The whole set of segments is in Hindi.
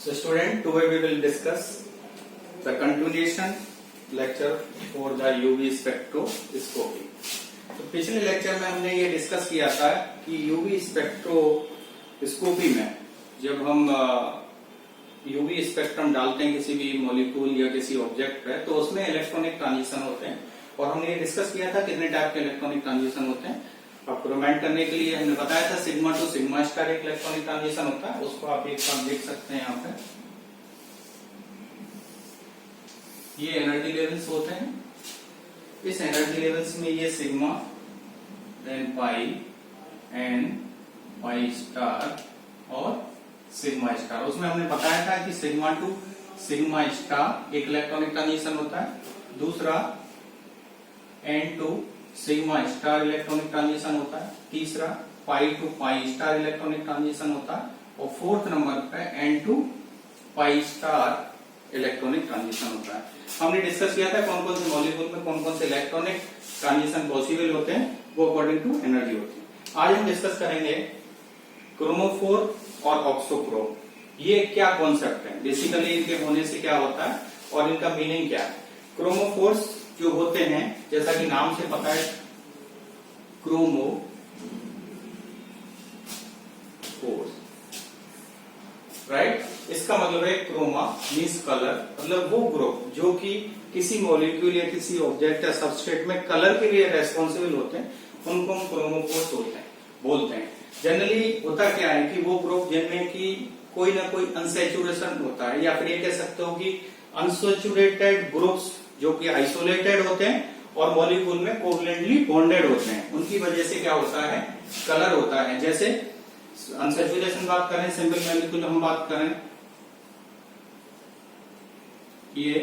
So student, today we will discuss the continuation lecture for the UV spectroscopy. तो पिछले लेक्चर में हमने ये डिस्कस किया था कि यूवी स्पेक्ट्रोस्कोपी में जब हम यूवी स्पेक्ट्रम डालते हैं किसी भी मॉलिक्यूल या किसी ऑब्जेक्ट पे, तो उसमें इलेक्ट्रॉनिक ट्रांजिशन होते हैं और हमने ये डिस्कस किया था कितने टाइप के इलेक्ट्रॉनिक ट्रांजिशन होते हैं। आपको रिमाइंड करने के लिए हमने बताया था सिग्मा टू सिग्मा स्टार एक इलेक्ट्रॉनिक ट्रांजिशन होता है, उसको आप एक साथ देख सकते हैं। यहाँ पे ये एनर्जी लेवल्स होते हैं, इस एनर्जी लेवल्स में ये sigma, then pi and pi star और सिग्मा स्टार। उसमें हमने बताया था कि सिग्मा टू सिग्मा स्टार एक इलेक्ट्रॉनिक ट्रांजिशन होता है, दूसरा n to sigma star electronic transition होता है, तीसरा pi to pi star electronic transition होता है और फोर्थ नंबर पे n to pi star electronic transition होता है। हमने डिस्कस किया था कौन कौन से मॉलिक्यूल में कौन कौन से इलेक्ट्रॉनिक ट्रांजिशन पॉसिबल होते हैं, वो अकॉर्डिंग टू एनर्जी होती है। आज हम डिस्कस करेंगे क्रोमोफोर और ऑक्सोक्रोम। ये क्या कॉन्सेप्ट है, बेसिकली इनके होने से क्या होता है और इनका मीनिंग क्या है। क्रोमोफोर्स जो होते हैं, जैसा कि नाम से पता है, क्रोमो फोर्स, राइट। इसका मतलब है क्रोमा मीन्स कलर, मतलब वो ग्रुप जो कि किसी मॉलिक्यूल या किसी ऑब्जेक्ट या सबस्ट्रेट में कलर के लिए रेस्पॉन्सिबल होते हैं, उनको हम क्रोमोफोर्स बोलते हैं। जनरली होता क्या है कि वो ग्रुप जिनमें कि कोई ना कोई अनसेचुरेशन होता है, या फिर ये कह सकते हो कि अनसेचुरेटेड ग्रुप्स जो कि आइसोलेटेड होते हैं और मॉलिक्यूल में कोवलेंटली बॉन्डेड होते हैं, उनकी वजह से क्या होता है, कलर होता है। जैसे अनसेचुरेशन बात करें, सिंपल मॉलिक्यूल हम बात करें, ये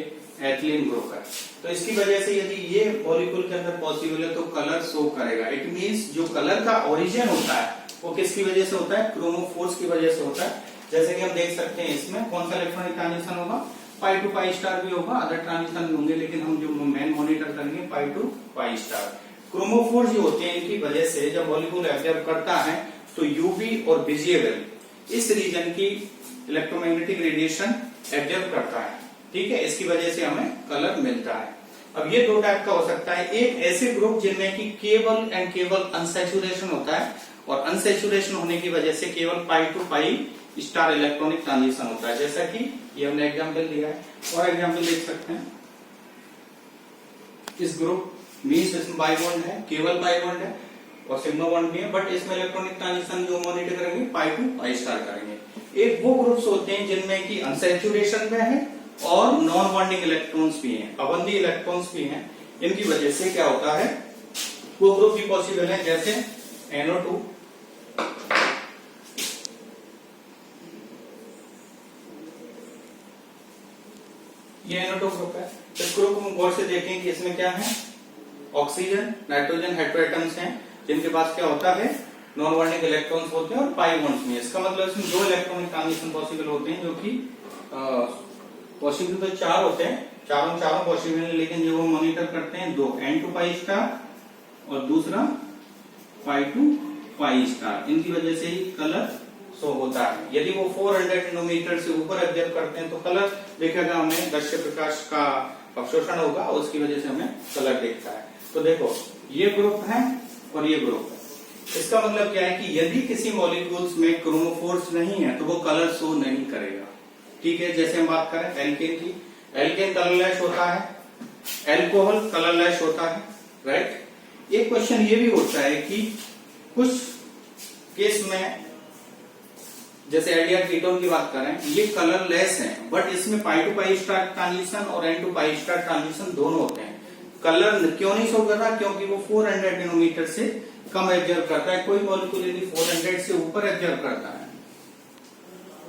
एथिलीन ग्रुप है, तो इसकी वजह से यदि ये मॉलिक्यूल के अंदर पॉसिबल है तो कलर शो करेगा। इट मींस जो कलर का ओरिजिन होता है वो किसकी वजह से होता है, क्रोमोफोर्स की वजह से होता है। जैसे कि हम देख सकते हैं इसमें कौन सा इलेक्ट्रॉनिक ट्रांजिशन होगा, पाई टू पाई स्टार भी होगा, अदर ट्रांजिशन भी होंगे, लेकिन हम जो मेन मॉनिटर करेंगे पाई टू पाई स्टार। क्रोमोफोर्स जो होते हैं इनकी वजह से जब मॉलिक्यूल एब्जॉर्ब करता है तो यूवी और विजिबल इस रीजन की इलेक्ट्रोमैग्नेटिक रेडिएशन एब्जॉर्ब करता है, ठीक है। इसकी वजह से हमें कलर मिलता है। अब ये दो टाइप का हो सकता है, एक ऐसे ग्रुप जिनमें कि केवल एंड केवल अनसैचुरेशन होता है और अनसैचुरेशन होने की वजह से केवल pi to pi star electronic transition होता है, जैसा कि ये हमने एग्जांपल दिया है। और एग्जांपल देख सकते हैं, इस ग्रुप मींस इसमें बाई बॉन्ड है, केवल बाई बॉन्ड है और सिग्मा बॉन्ड भी है, बट इसमें इलेक्ट्रॉनिक ट्रांजिशन जो मॉनिटर करेंगे पाई टू पाई स्टार करेंगे। एक वो ग्रुप्स होते हैं जिनमें कि अनसैचुरेशन में है और नॉन बॉन्डिंग इलेक्ट्रॉन्स भी हैं, अबंधी इलेक्ट्रॉन्स भी हैं। इनकी वजह से क्या होता है, वो ग्रुप भी पॉसिबल है, जैसे NO2, ये NO2 ग्रुप है। इस ग्रुप को हम गौर से देखें कि इसमें क्या है, ऑक्सीजन नाइट्रोजन हेटेरोएटम्स हैं, जिनके पास क्या होता है, नॉन बॉन्डिंग इलेक्ट्रॉन्स होते हैं और पाई बॉन्ड्स में। इसका मतलब इसमें दो इलेक्ट्रॉनिक ट्रांजिशन पॉसिबल होते हैं, जो कि पॉसिबल तो चार होते हैं, चारों पॉसिबल है, लेकिन जो वो मॉनिटर करते हैं दो, N टू पाई स्टार और दूसरा पाई टू पाई स्टार। इनकी वजह से ही कलर शो होता है। यदि वो 400 नैनोमीटर से ऊपर एब्जॉर्ब करते हैं तो कलर देखेगा, हमें दृश्य प्रकाश का अवशोषण होगा और उसकी वजह से हमें कलर दिखता है। तो देखो ये ग्रुप है और ये ग्रुप है। इसका मतलब क्या है कि यदि किसी मॉलिक्यूल्स में क्रोमोफोर्स नहीं है तो वो कलर शो नहीं करेगा, ठीक है। जैसे हम बात करें एल्केन की, एल्केन कलरलेस होता है, एल्कोहल कलरलेस होता है, राइट। एक क्वेश्चन ये भी होता है कि कुछ केस में, जैसे एल्डिहाइड कीटोन की बात करें, ये कलरलेस है, बट इसमें pi to pi star transition और n to pi star transition दोनों होते हैं। कलर क्यों नहीं शो कर रहा, क्योंकि वो 400 नैनोमीटर से कम एब्जॉर्ब करता है। कोई मॉलिक्यूल यदि 400 से ऊपर एब्जॉर्ब करता है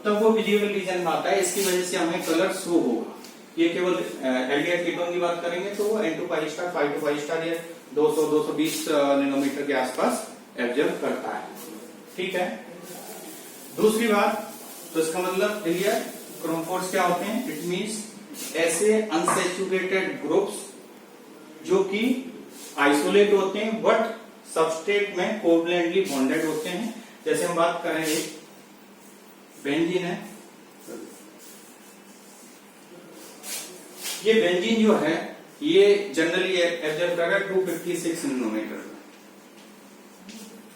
तब वो विजिबल रीजन में आता है, इसकी वजह से हमें कलर शो होगा। ये केवल एल्डिहाइड कीटोन की बात करेंगे तो वो n to pi star, pi to pi star ये 200-220 नैनोमीटर के आसपास एब्जॉर्ब करता है, ठीक है। दूसरी बात, तो इसका मतलब क्लियर, क्रोमोफोर्स क्या होते हैं, इट मींस ऐसे अनसैचुरेटेड ग्रुप्स जो कि आइसोलेट होते हैं बट सबस्ट्रेट में कोवलेंटली बॉन्डेड होते हैं। जैसे हम बात करें, बेंजीन है, ये बेंजीन जो है ये जनरली एब्जॉर्ब कर रहा है 256 नैनोमीटर।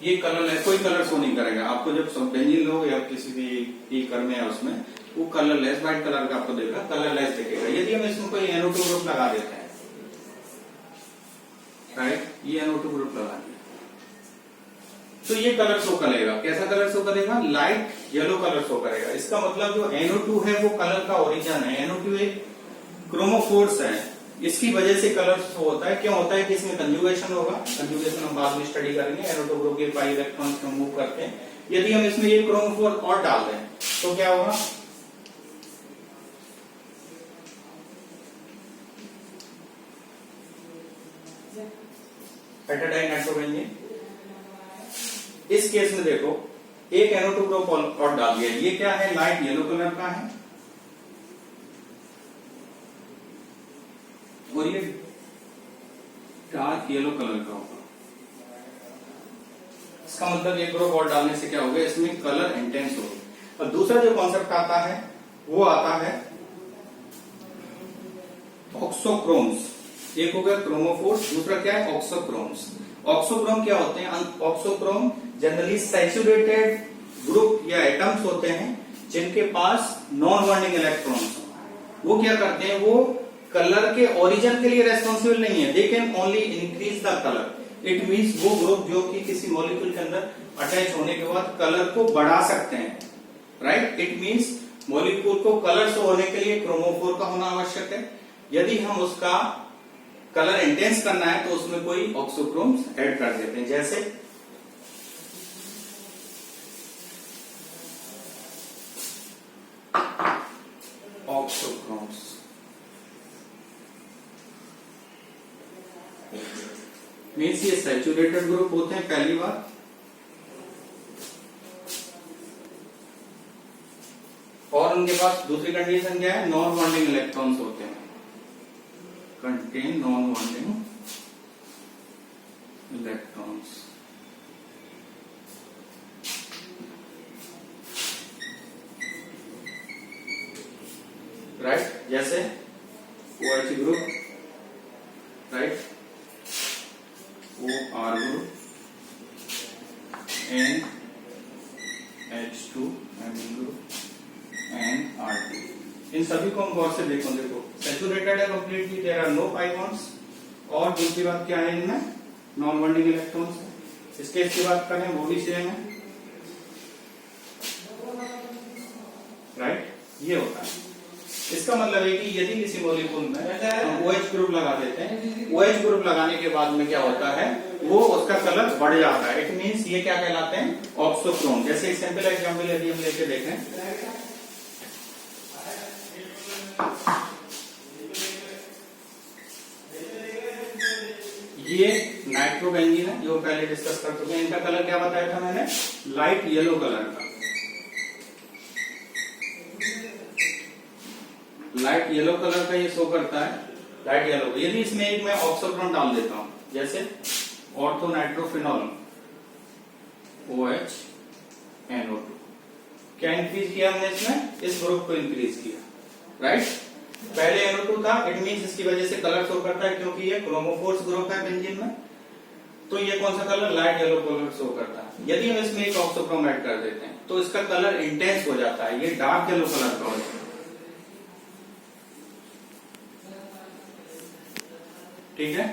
ये कलरलेस, कोई कलर शो नहीं करेगा आपको। जब बेंजीन लो या किसी भी ईकर में है उसमें वो कलरलेस व्हाइट कलर का आपको देगा, कलरलेस दिखेगा। यदि हम इसमें कोई NO2 ग्रुप लगा देते हैं, राइट, ये NO2 ग्रुप लगा दिया तो ये कलर शो करेगा। कैसा कलर शो करेगा? लाइट येलो कलर शो करेगा। इसका मतलब जो NO2 है वो कलर का ओरिजिन है। NO2 एक क्रोमोफोर्स है, इसकी वजह से कलर शो होता है। क्यों होता है कि इसमें कंजुगेशन होगा, कंजुगेशन हम बाद में स्टडी करेंगे। NO2 ग्रुप के पाई इलेक्ट्रॉन्स को मूव करते हैं। यदि हम इसमें एक क्रोमोफोर और डाल दें तो क्या होगा? पेटाडाई नाइट्रोबेंजीन। इस केस में देखो एक NO2 ग्रुप और डाल दिया। ये क्या है? लाइट येलो कलर का है और ये डार्क येलो कलर का होगा। इसका मतलब एक ग्रुप और डालने से क्या होगा? इसमें कलर इंटेंस होगा। और दूसरा जो कॉन्सेप्ट आता है वो आता है ऑक्सोक्रोम्स। एक हो गया क्रोमोफोर्स, दूसरा क्या है? ऑक्सोक्रोम्स। ऑक्सोक्रोम क्या होते हैं? ऑक्सोक्रोम जनरली सैचुरेटेड ग्रुप या एटम्स होते हैं जिनके पास नॉन बॉन्डिंग इलेक्ट्रॉन्स हो। वो क्या करते हैं? वो कलर के ओरिजिन के लिए रेस्पॉन्सिबल नहीं है, they can only increase the colour. It means वो ग्रुप जो कि किसी मॉलिक्यूल के अंदर अटैच होने के बाद कलर को बढ़ा सकते हैं, राइट। इट मीन्स मॉलिक्यूल को कलर शो होने के लिए क्रोमोफोर का होना आवश्यक है। यदि हम उसका कलर इंटेंस करना है तो उसमें कोई ऑक्सोक्रोम्स ऐड कर देते हैं, जैसे ऑक्सोक्रोम्स। मीन्स ये सैचुरेटेड ग्रुप होते हैं पहली बार, और उनके पास दूसरी कंडीशन क्या है? नॉन बॉन्डिंग इलेक्ट्रॉन्स होते हैं, contain non bonding electrons. Right, जैसे OH group, right, OR group, NH2 group, NR2। इन सभी को हम गौर से देखो सैचुरेटेड है completely, there are no pi bonds. और दूसरी बात क्या है? इनमें नॉन बॉन्डिंग इलेक्ट्रॉन्स। इसके इसकी बात करें वो भी सेम है, राइट। ये होता है। इसका मतलब है कि यदि किसी मॉलिक्यूल में हम OH ग्रुप लगा देते हैं, OH ग्रुप लगाने के बाद में क्या होता है? वो उसका कलर बढ़ जाता है। इट मीन्स ये क्या कहलाते हैं? ऑक्सोक्रोम। जैसे एक सिंपल एग्जाम्पल यदि हम लेके देखें, ये नाइट्रोबेंजीन है जो पहले डिस्कस कर चुके हैं। इनका कलर क्या बताया था मैंने? लाइट येलो कलर का, लाइट येलो कलर का ये शो करता है, लाइट येलो। यदि इसमें एक मैं ऑक्सोक्रोम डाल देता हूं, जैसे ऑर्थो नाइट्रोफिनॉल OH NO2, क्या इंक्रीज किया हमने इसमें? इस ग्रुप को इंक्रीज किया, राइट। पहले NO2 था, इट मीन्स इसकी वजह से कलर शो करता है क्योंकि ये क्रोमोफोर्स ग्रुप है बेंजीन में, तो ये कौन सा colour? Light yellow colour show करता है। यदि हम इसमें एक ऑक्सोक्रोम ऐड कर देते हैं तो इसका कलर इंटेंस हो जाता है, ये डार्क येलो कलर का हो जाता है। ठीक है,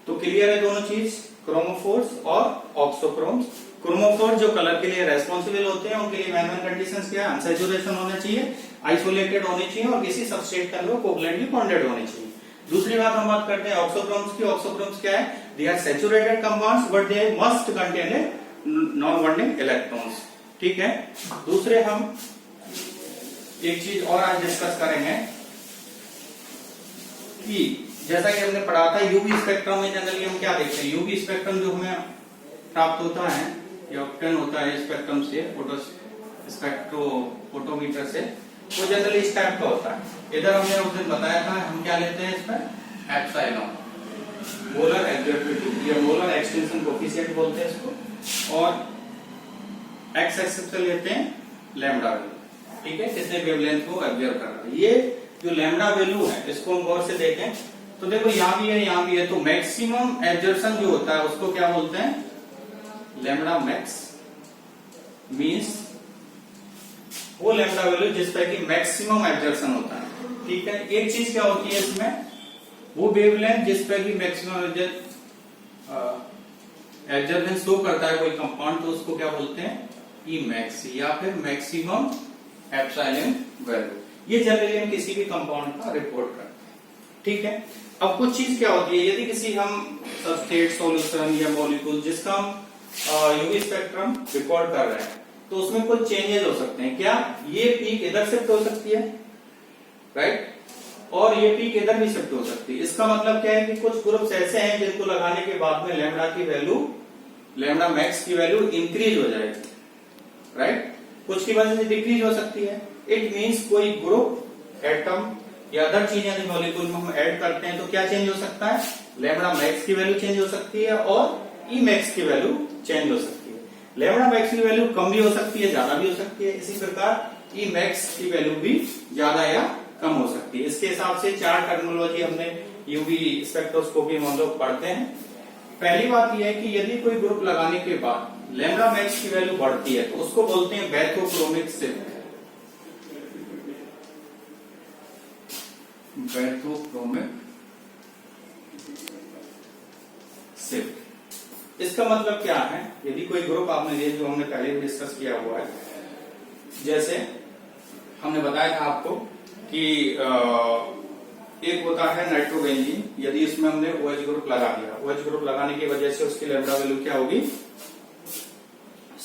तो क्लियर है दोनों चीज, क्रोमोफोर्स और ऑक्सोक्रोम्स। क्रोमोफोर जो कलर के लिए रेस्पॉन्सिबल होते हैं उनके लिए मैनुअल कंडीशंस क्या है? अनसैचुरेशन होना चाहिए, आइसोलेटेड होनी चाहिए और किसी सबस्ट्रेट के अंदर कोवलेंटली बॉन्डेड होनी चाहिए। दूसरी बात हम बात करते हैं ऑक्सोक्रोम्स की। ऑक्सोक्रोम्स क्या है? They are saturated compounds but they must contain a non bonding electrons. ठीक है, दूसरे हम एक चीज और आज डिस्कस करेंगे कि जैसा कि हमने पढ़ा था यूवी स्पेक्ट्रम में जनरली हम क्या देखते हैं? यूवी स्पेक्ट्रम जो हमें प्राप्त होता है या ऑब्टेन होता है स्पेक्ट्रम से, फोटोमीटर से, वो जनरली इस टाइप का होता है। इधर हमने उस दिन बताया था हम क्या लेते हैं इसमें? एप्सिलॉन, मोलर एब्जॉर्बिविटी या मोलर एक्सटेंशन कोएफिशिएंट बोलते हैं इसको, और एक्स एक्सिस पे लेते हैं लैम्डा। ठीक है, कितने वेवलेंथ को एब्जॉर्ब कर रहा है। ये जो लैम्डा वैल्यू है इसको हम गौर से देखें तो देखो यहाँ भी है यहाँ भी है, तो मैक्सिमम एडजर्सन जो होता है उसको क्या बोलते हैं, लैम्डा मैक्स मीन्स वो लैम्डा वैल्यू जिस पर कि मैक्सिमम एडजर्सन होता है। ठीक है, एक चीज क्या होती है इसमें, वो वेवलेंथ जिस पर कि मैक्सिमम एडजर्सन शो करता है कोई कंपाउंड, तो उसको क्या बोलते हैं, ई मैक्स या फिर मैक्सिमम एप्सिलॉन वैल्यू। ये जनरली हम किसी भी कंपाउंड का रिपोर्ट करते हैं। ठीक है, अब कुछ चीज क्या होती है, यदि किसी हम सबस्ट्रेट सॉल्यूशन या मॉलिक्यूल जिसका हम यूवी स्पेक्ट्रम रिकॉर्ड कर रहे हैं, तो उसमें कुछ चेंजेस हो सकते हैं। क्या ये पीक इधर शिफ्ट हो सकती है, राइट, और ये पीक इधर भी शिफ्ट हो सकती है। इसका मतलब क्या है कि कुछ ग्रुप्स ऐसे हैं जिनको लगाने के बाद में लैम्डा की वैल्यू, लैम्डा मैक्स की वैल्यू इंक्रीज हो जाएगी, राइट, कुछ की वजह से डिक्रीज हो सकती है। इट मीन्स कोई ग्रुप एटम या अदर चीजें मॉलिक्यूल में हम ऐड करते हैं तो क्या चेंज हो सकता है, लैम्डा मैक्स की वैल्यू चेंज हो सकती है और ई मैक्स की वैल्यू चेंज हो सकती है। लैम्डा मैक्स की वैल्यू कम भी हो सकती है, ज्यादा भी हो सकती है। इसी प्रकार ई मैक्स की वैल्यू भी ज्यादा या कम हो सकती है। इसके हिसाब से चार टर्मिनोलॉजी हमने यूवी स्पेक्ट्रोस्कोपी में हम लोग पढ़ते हैं। पहली बात यह है कि यदि कोई ग्रुप लगाने के बाद लैम्डा मैक्स की वैल्यू बढ़ती है तो उसको बोलते हैं बैथोक्रोमिक शिफ्ट। बैथोक्रोमिक शिफ्ट, इसका मतलब क्या है, यदि कोई ग्रुप आपने ये जो हमने पहले भी डिस्कस किया हुआ है, जैसे हमने बताया था आपको कि एक होता है नाइट्रोबेंजीन, यदि इसमें हमने OH ग्रुप लगा दिया, OH ग्रुप लगाने की वजह से उसकी लैम्डा वैल्यू क्या होगी,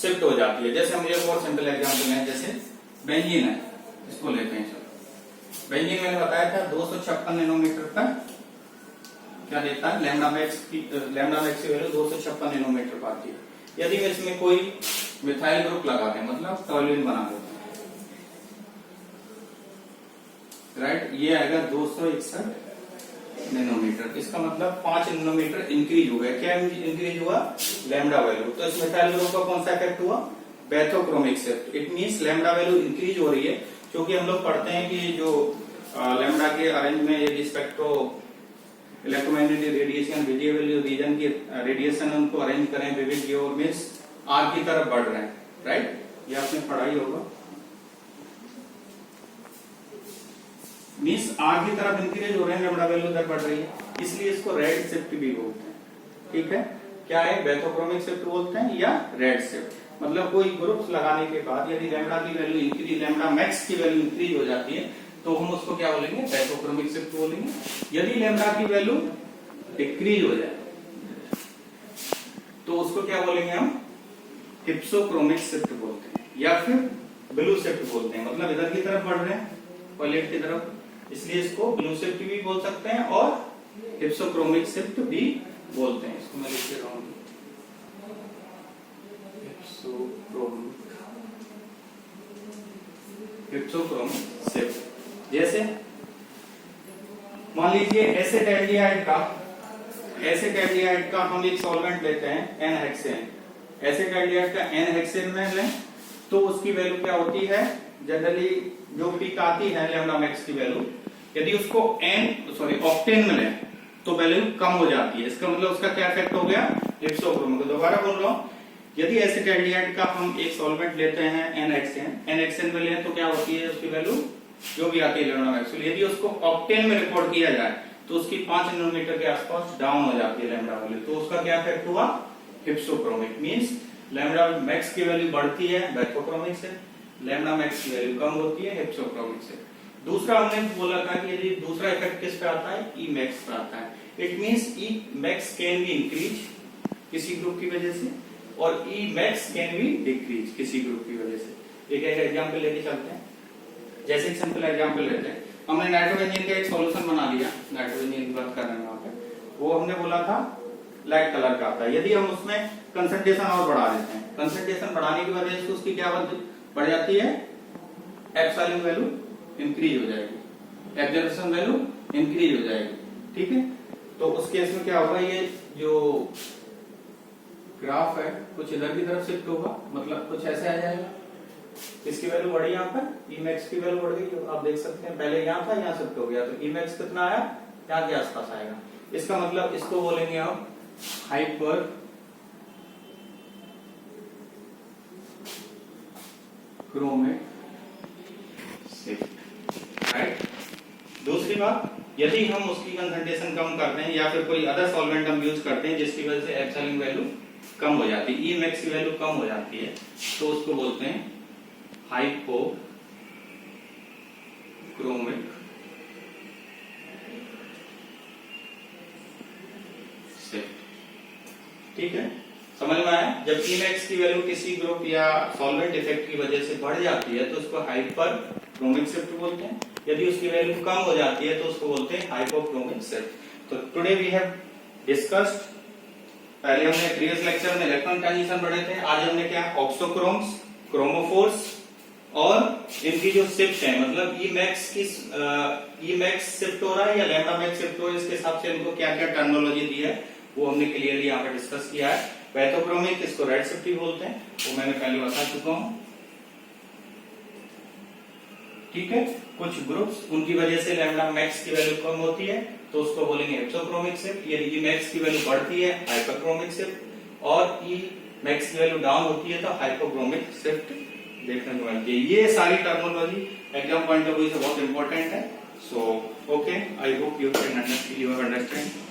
शिफ्ट हो जाती है। जैसे हम एक और सिंपल एग्जांपल है, जैसे बेंजीन है, इसको लेते हैं। चलो बेंजीन मैंने बताया था 256 नैनोमीटर तक क्या देता है, लैम्डा मैक्स की वैल्यू 256 नैनोमीटर पाती है। यदि मैं इसमें कोई मिथाइल ग्रुप लगा दें, मतलब टॉल्यूइन बना देते हैं, राइट, ये आएगा 261 नैनोमीटर। इसका मतलब 5 नैनोमीटर इंक्रीज हो गया। क्या इंक्रीज हुआ, लैम्डा वैल्यू। तो इस मिथाइल ग्रुप का कौन सा इफेक्ट हुआ, bathochromic shift. It means lambda value increase हो रही है, क्योंकि हम लोग पढ़ते हैं कि जो लैम्डा के अरेंज में यदि spectro electromagnetic radiation visible region की रेडिएशन उनको अरेंज करें विविध की ओर, मीन्स आर की तरफ बढ़ रहे हैं, राइट, ये आपने पढ़ा ही होगा। मीन्स आर की तरफ इंक्रीज हो रहे हैं, लैम्डा वैल्यू उधर बढ़ रही है, इसलिए इसको रेड शिफ्ट भी बोलते हैं। ठीक है, क्या है, बैथोक्रोमिक शिफ्ट बोलते हैं या रेड शिफ्ट। मतलब कोई ग्रुप्स लगाने के बाद यदि लैम्डा की वैल्यू इंक्रीज, लैम्डा मैक्स की वैल्यू इंक्रीज हो जाती है तो हम उसको क्या बोलेंगे, बैथोक्रोमिक शिफ्ट बोलेंगे। यदि लैम्डा की वैल्यू डिक्रीज हो जाए तो उसको क्या बोलेंगे हम, हिप्सोक्रोमिक शिफ्ट बोलते हैं या फिर ब्लू शिफ्ट बोलते हैं। मतलब इधर की तरफ बढ़ रहे हैं, पॉलेट की तरफ, इसलिए इसको ब्लू शिफ्ट भी बोल सकते हैं और हिप्सोक्रोमिक शिफ्ट भी बोलते हैं। इसको मैं लिख दे रहा हूं, हिप्सोक्रोमिक शिफ्ट। जैसे मान लीजिए एसिटाल्डिहाइड का हम एक सॉल्वेंट लेते हैं N-हेक्सेन। एसिटाल्डिहाइड का N-हेक्सेन में लें तो उसकी वैल्यू क्या होती है, जनरली जो पीक आती है लैम्डा मैक्स की वैल्यू, यदि उसको ऑक्टेन में लें तो वैल्यू कम हो जाती है। इसका मतलब उसका क्या इफेक्ट हो गया, हिप्सोक्रोमिक। दोबारा बोल रहा हूं, यदि एसिटाल्डिहाइड का हम एक सॉल्वेंट लेते हैं N-हेक्सेन में लें तो क्या होती है उसकी वैल्यू जो भी आती है लैम्डा मैक्स, यदि उसको ऑक्टेन में रिकॉर्ड किया जाए तो उसकी 5 नैनोमीटर के आसपास डाउन हो जाती है लैम्डा वैल्यू। तो उसका क्या इफेक्ट हुआ, हिप्सोक्रोमिक। मींस लैम्डा मैक्स की वैल्यू बढ़ती है बैथोक्रोमिक से, लैम्डा मैक्स की वैल्यू कम होती है हिप्सोक्रोमिक से। दूसरा हमने बोला था कि यदि दूसरा इफेक्ट किस पे आता है, ई मैक्स पे आता है। It means E max can be increase किसी ग्रुप की वजह से और E max can be decrease किसी ग्रुप की वजह से। एक एग्जांपल लेके चलते हैं, जैसे एक सिंपल एग्जांपल लेते हैं, हमने नाइट्रोबेंजीन का एक सॉल्यूशन बना दिया, नाइट्रोबेंजीन की बात कर रहे हैं वहां पे, वो हमने बोला था लाइट कलर का आता है। यदि हम उसमें कंसंट्रेशन और बढ़ा देते हैं, कंसंट्रेशन बढ़ाने की वजह से उसकी क्या बढ़ जाती है, एप्सिलॉन वैल्यू इंक्रीज हो जाएगी, एब्जॉर्प्शन वैल्यू इंक्रीज हो जाएगी। ठीक है, तो उस केस में क्या होगा, ये जो ग्राफ है कुछ इधर की तरफ शिफ्ट होगा, मतलब कुछ ऐसे आ जाएगा, किसकी वैल्यू बढ़ी यहाँ पर, ई मैक्स की वैल्यू बढ़ गई, जो आप देख सकते हैं पहले यहाँ था यहाँ शिफ्ट हो गया, तो ई मैक्स कितना आया, यहाँ के आसपास आएगा। इसका मतलब इसको बोलेंगे हम हाइपर क्रोमिक शिफ्ट, राइट। दूसरी बात, यदि हम उसकी कंसंट्रेशन कम करते हैं या फिर कोई अदर सॉल्वेंट हम यूज करते हैं जिसकी वजह से एब्सॉल्यूट वैल्यू कम हो जाती है, ई मैक्स की वैल्यू कम हो जाती है, तो उसको बोलते हैं हाइपो क्रोमिक शिफ्ट। ठीक है, समझ में आया। जब ई मैक्स की वैल्यू किसी ग्रुप या सॉल्वेंट इफेक्ट की वजह से बढ़ जाती है तो उसको हाइपर क्रोमिक शिफ्ट बोलते हैं, यदि उसकी वैल्यू कम हो जाती है तो उसको बोलते हैं हाइपोक्रोमिक शिफ्ट। तो टुडे वी हैव डिस्कस्ड, पहले हमने प्रीवियस लेक्चर में इलेक्ट्रॉन ट्रांजिशन पढ़े थे, आज हमने क्या ऑक्सोक्रोम्स, क्रोमोफोर्स और इनकी जो शिफ्ट है, मतलब ई मैक्स शिफ्ट हो रहा है या लैम्डा मैक्स शिफ्ट हो रहा है, इसके हिसाब से इनको क्या क्या टर्मिनोलॉजी दी है वो हमने क्लियरली यहाँ पर डिस्कस किया है। पैथोक्रोमिक इसको रेड शिफ्ट भी बोलते हैं, वो मैंने पहले बता चुका हूं। ठीक है, कुछ ग्रुप्स उनकी वजह से लैम्डा मैक्स की वैल्यू कम होती है तो उसको बोलेंगे एक्सोक्रोमिक शिफ्ट, यदि ई मैक्स की वैल्यू बढ़ती है हाइपरक्रोमिक शिफ्ट, और ई मैक्स की वैल्यू डाउन होती है तो हाइपोक्रोमिक शिफ्ट देखने को मिलती है। ये सारी terminology exam point of view से बहुत इंपॉर्टेंट है। So okay, I hope you can understand.